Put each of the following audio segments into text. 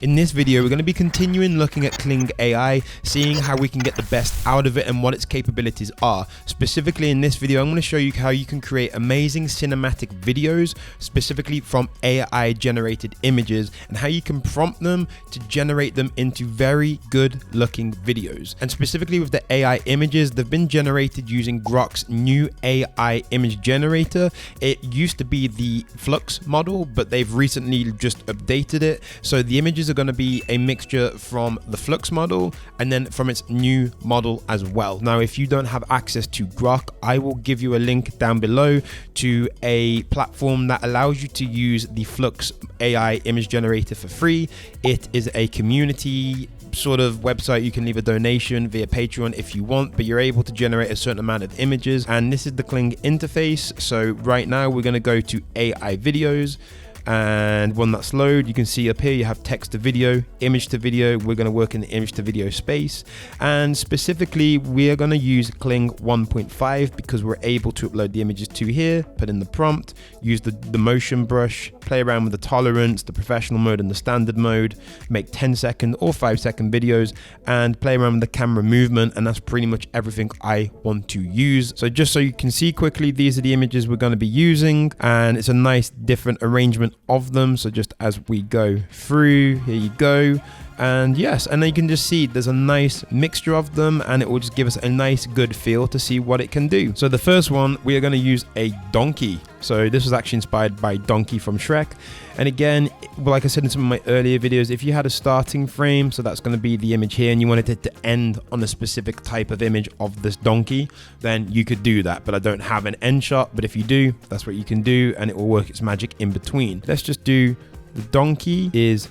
In this video, we're going to be continuing looking at Kling AI, seeing how we can get the best out of it and what its capabilities are. Specifically in this video, I'm going to show you how you can create amazing cinematic videos, specifically from AI generated images, and how you can prompt them to generate them into very good looking videos. And specifically with the AI images, they've been generated using Grok's new AI image generator. It used to be the Flux model, but they've recently just updated it. So the images are going to be a mixture from the Flux model and then from its new model as well. Now, if you don't have access to Grok, I will give you a link down below to a platform that allows you to use the Flux AI image generator for free. It is a community sort of website. You can leave a donation via Patreon if you want, but you're able to generate a certain amount of images. And this is the Kling interface. So right now we're going to go to AI videos. And when that's loaded, you can see up here you have text to video, image to video. We're going to work in the image to video space, and specifically we are going to use Kling 1.5 because we're able to upload the images to here, put in the prompt, use the motion brush, play around with the tolerance, the professional mode and the standard mode, make 10-second or 5-second videos, and play around with the camera movement. And that's pretty much everything I want to use. So just so you can see quickly, these are the images we're going to be using, and it's a nice different arrangement of them. So just as we go through, here you go. And yes, and then you can just see there's a nice mixture of them, and it will just give us a nice good feel to see what it can do. So the first one, we are going to use a donkey. So this was actually inspired by Donkey from Shrek. And again, like I said in some of my earlier videos, if you had a starting frame, so that's going to be the image here, and you wanted it to end on a specific type of image of this donkey, then you could do that. But I don't have an end shot, but if you do, that's what you can do, and it will work its magic in between. Let's just do the donkey is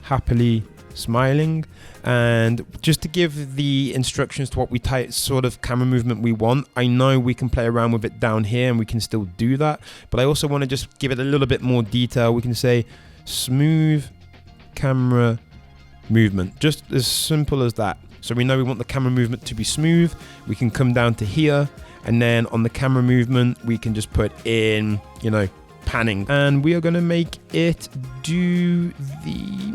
happily smiling, and just to give the instructions to what we type sort of camera movement we want. I know we can play around with it down here and we can still do that, but I also want to just give it a little bit more detail. We can say smooth camera movement, just as simple as that. So we know we want the camera movement to be smooth. We can come down to here, and then on the camera movement we can just put in, you know, panning, and we are going to make it do the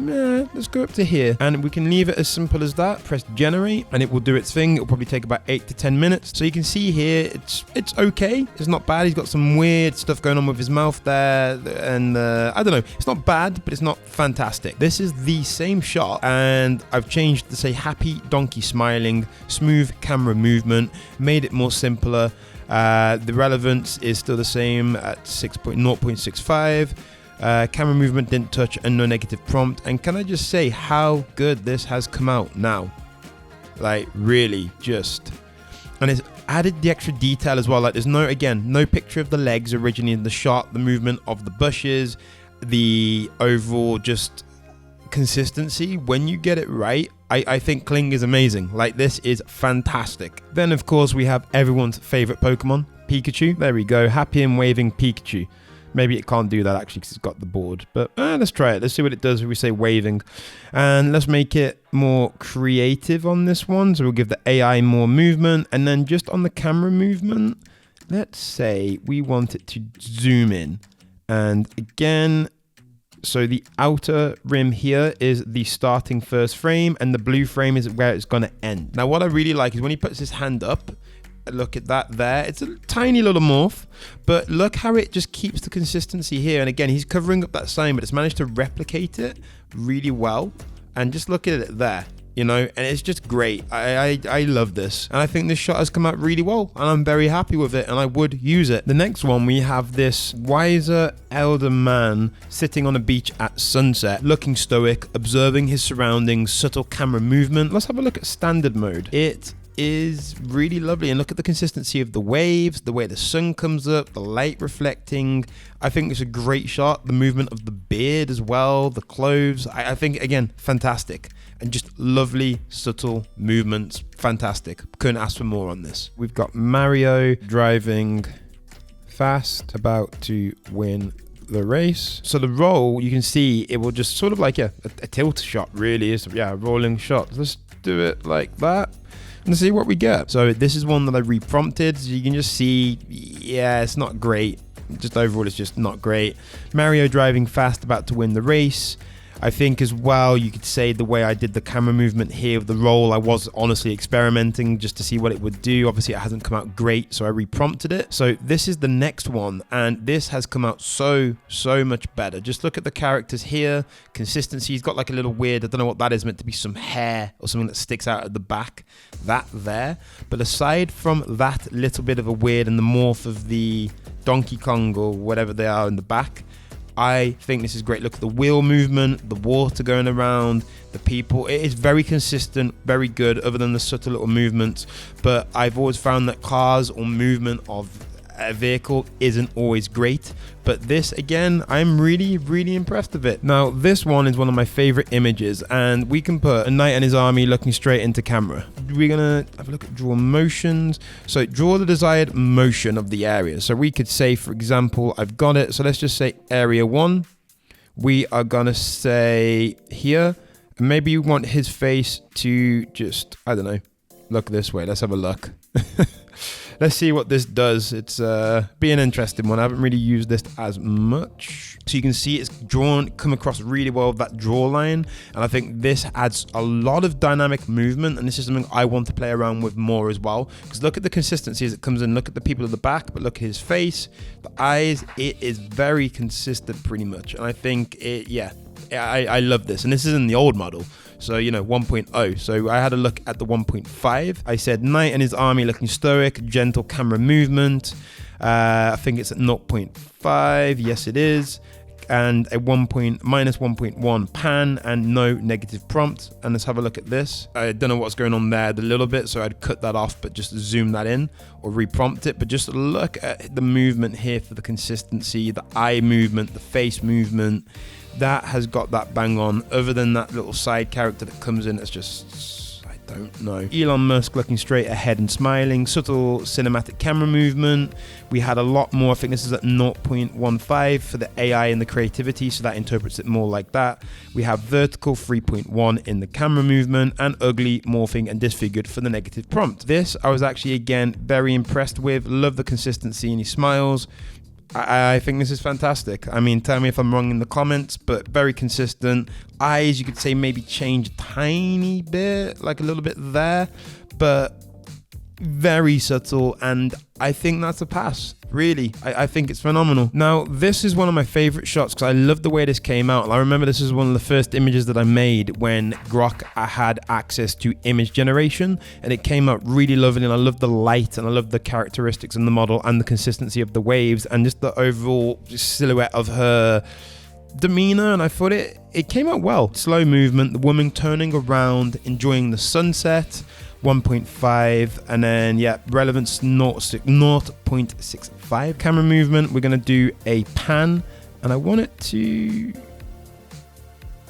let's go up to here, and we can leave it as simple as that. Press generate and it will do its thing. It'll probably take about 8 to 10 minutes. So you can see here it's okay, it's not bad. He's got some weird stuff going on with his mouth there, and I don't know, it's not bad, but it's not fantastic. This is the same shot, and I've changed to say happy donkey smiling, smooth camera movement, made it more simpler. The relevance is still the same at 0.65. Camera movement didn't touch, and no negative prompt. And can I just say how good this has come out now? Like really just, and it's added the extra detail as well. Like there's no picture of the legs originally in the shot, the movement of the bushes, the overall just consistency. When you get it right, I think Kling is amazing. Like this is fantastic. Then of course we have everyone's favorite Pokemon, Pikachu. There we go, happy and waving Pikachu. Maybe it can't do that actually because it's got the board, but let's try it. Let's see what it does if we say waving, and let's make it more creative on this one. So we'll give the AI more movement, and then just on the camera movement, let's say we want it to zoom in, and again, so the outer rim here is the starting first frame, and the blue frame is where it's going to end. Now what I really like is when he puts his hand up, look at that there. It's a tiny little morph, but look how it just keeps the consistency here. And again, he's covering up that sign, but it's managed to replicate it really well. And just look at it there, you know, and it's just great. I love this, and I think this shot has come out really well, and I'm very happy with it, and I would use it. The next one, we have this wiser elder man sitting on a beach at sunset, looking stoic, observing his surroundings, subtle camera movement. Let's have a look at standard mode. It is really lovely, and look at the consistency of the waves, the way the sun comes up, the light reflecting. I think it's a great shot. The movement of the beard as well, the clothes. I think again, fantastic, and just lovely subtle movements. Fantastic, couldn't ask for more on this. We've got Mario driving fast, about to win the race. So the roll, you can see it will just sort of like a tilt shot, really is, a rolling shot. Let's do it like that and see what we get. So this is one that I reprompted, so you can just see, yeah, it's not great. Just overall, it's just not great. Mario driving fast, about to win the race. I think as well, you could say the way I did the camera movement here with the roll, I was honestly experimenting just to see what it would do. Obviously it hasn't come out great, so I reprompted it. So this is the next one, and this has come out so much better. Just look at the characters here, consistency. He's got like a little weird, I don't know what that is, meant to be some hair or something that sticks out at the back, that there. But aside from that little bit of a weird and the morph of the Donkey Kong or whatever they are in the back, I think this is great. Look at the wheel movement, the water going around, the people. It is very consistent, very good, other than the subtle little movements. But I've always found that cars or movement of a vehicle isn't always great, but this, again, I'm really impressed with it. Now this one is one of my favorite images, and we can put a knight and his army looking straight into camera. We're gonna have a look at draw motions. So draw the desired motion of the area. So we could say, for example, I've got it, so let's just say area 1. We are gonna say here, maybe you want his face to just, I don't know, look this way. Let's have a look. Let's see what this does. It's be an interesting one. I haven't really used this as much. So you can see it's come across really well with that draw line. And I think this adds a lot of dynamic movement. And this is something I want to play around with more as well. Because look at the consistency as it comes in. Look at the people at the back, but look at his face, the eyes. It is very consistent pretty much. And I think I love this. And this is in the old model. So, 1.0. So I had a look at the 1.5. I said knight and his army looking stoic, gentle camera movement. I think it's at 0.5. Yes, it is. And a minus 1.1 pan and no negative prompt. And let's have a look at this. I don't know what's going on there a little bit, so I'd cut that off, but just zoom that in or reprompt it. But just look at the movement here for the consistency, the eye movement, the face movement. That has got that bang on, other than that little side character that comes in. It's just, I don't know. Elon Musk looking straight ahead and smiling, subtle cinematic camera movement. We had a lot more. I think this is at 0.15 for the AI and the creativity, so that interprets it more like that. We have vertical 3.1 in the camera movement, and ugly, morphing, and disfigured for the negative prompt. This I was actually, again, very impressed with. Love the consistency, and he smiles. I think this is fantastic. I mean, tell me if I'm wrong in the comments, but very consistent. Eyes, you could say maybe change a tiny bit, like a little bit there, but very subtle, and I think that's a pass. Really, I think it's phenomenal. Now, this is one of my favorite shots because I love the way this came out. I remember this is one of the first images that I made when Grok had access to image generation, and it came out really lovely, and I love the light, and I love the characteristics in the model, and the consistency of the waves, and just the overall silhouette of her demeanor, and I thought it came out well. Slow movement, the woman turning around, enjoying the sunset. 1.5, and then relevance 0.65. Camera movement, we're going to do a pan, and I want it to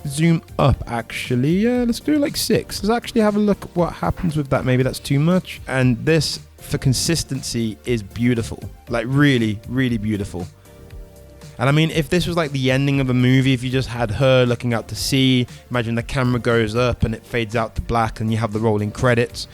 zoom up actually. Let's do like 6. Let's actually have a look at what happens with that. Maybe that's too much. And this for consistency is beautiful, like really beautiful. And I mean, if this was like the ending of a movie, if you just had her looking out to sea, imagine the camera goes up and it fades out to black and you have the rolling credits.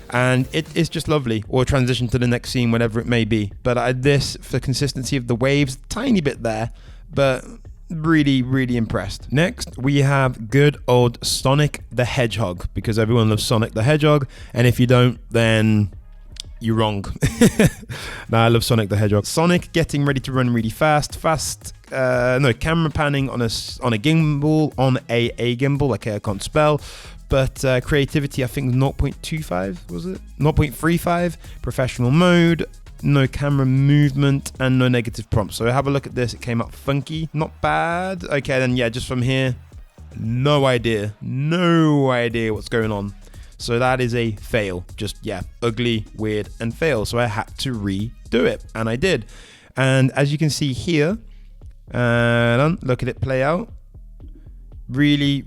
And it's just lovely. Or transition to the next scene, whatever it may be. But this, for consistency of the waves, tiny bit there, but really impressed. Next, we have good old Sonic the Hedgehog, because everyone loves Sonic the Hedgehog. And if you don't, then you're wrong. Nah, I love Sonic the Hedgehog. Sonic getting ready to run really fast. Camera panning on a gimbal, a gimbal, like I can't spell. But creativity, I think 0.25, was it? 0.35, professional mode, no camera movement, and no negative prompt. So have a look at this. It came out funky, not bad. Okay, then just from here, no idea what's going on. So that is a fail. Just, ugly, weird, and fail. So I had to redo it, and I did. And as you can see here, look at it play out. Really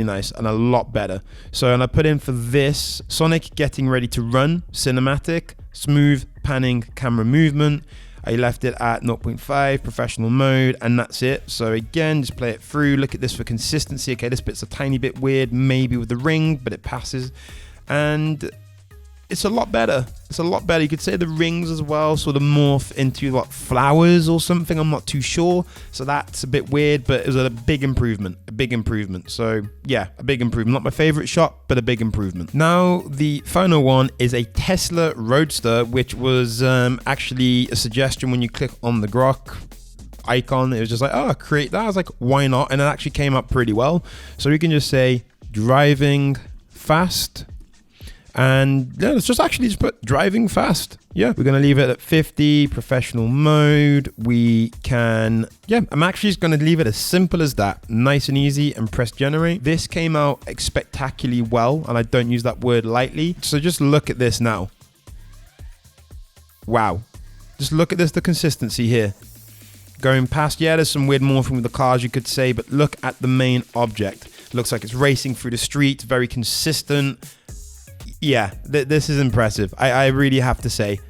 nice, and a lot better. So, and I put in for this, Sonic getting ready to run, cinematic, smooth panning camera movement. I left it at 0.5, professional mode, and that's it. So again, just play it through. Look at this for consistency. Okay, this bit's a tiny bit weird, maybe with the ring, but it passes. And it's a lot better. It's a lot better. You could say the rings as well sort of morph into what, flowers or something. I'm not too sure. So that's a bit weird, but it was a big improvement. A big improvement. So yeah, a big improvement. Not my favorite shot, but a big improvement. Now, the final one is a Tesla Roadster, which was actually a suggestion when you click on the Grok icon. It was just like, oh, create that. I was like, why not? And it actually came up pretty well. So we can just say driving fast. And yeah, let's just put driving fast. Yeah, we're going to leave it at 50, professional mode. We can, yeah, I'm actually just going to leave it as simple as that. Nice and easy, and press generate. This came out spectacularly well, and I don't use that word lightly. So just look at this now. Wow. Just look at this, the consistency here. Going past, yeah, there's some weird morphing with the cars, you could say, but look at the main object. Looks like it's racing through the street, very consistent. Yeah, this is impressive. I really have to say.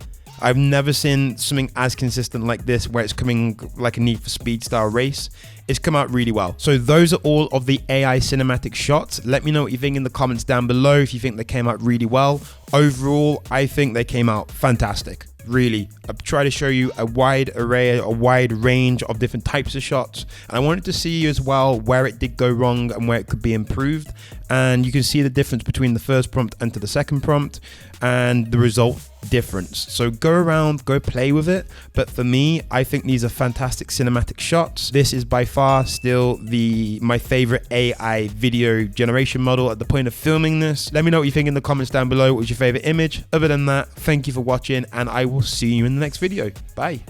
I've never seen something as consistent like this, where it's coming like a Need for Speed style race. It's come out really well. So those are all of the AI cinematic shots. Let me know what you think in the comments down below, if you think they came out really well. Overall, I think they came out fantastic. Really, I've tried to show you a wide array, a wide range of different types of shots. And I wanted to see as well where it did go wrong and where it could be improved. And you can see the difference between the first prompt and to the second prompt, and the result difference. So go around, go play with it. But for me, I think these are fantastic cinematic shots. This is by far still my favorite AI video generation model at the point of filming this. Let me know what you think in the comments down below. What was your favorite image? Other than that, thank you for watching, and I will see you in the next video. Bye.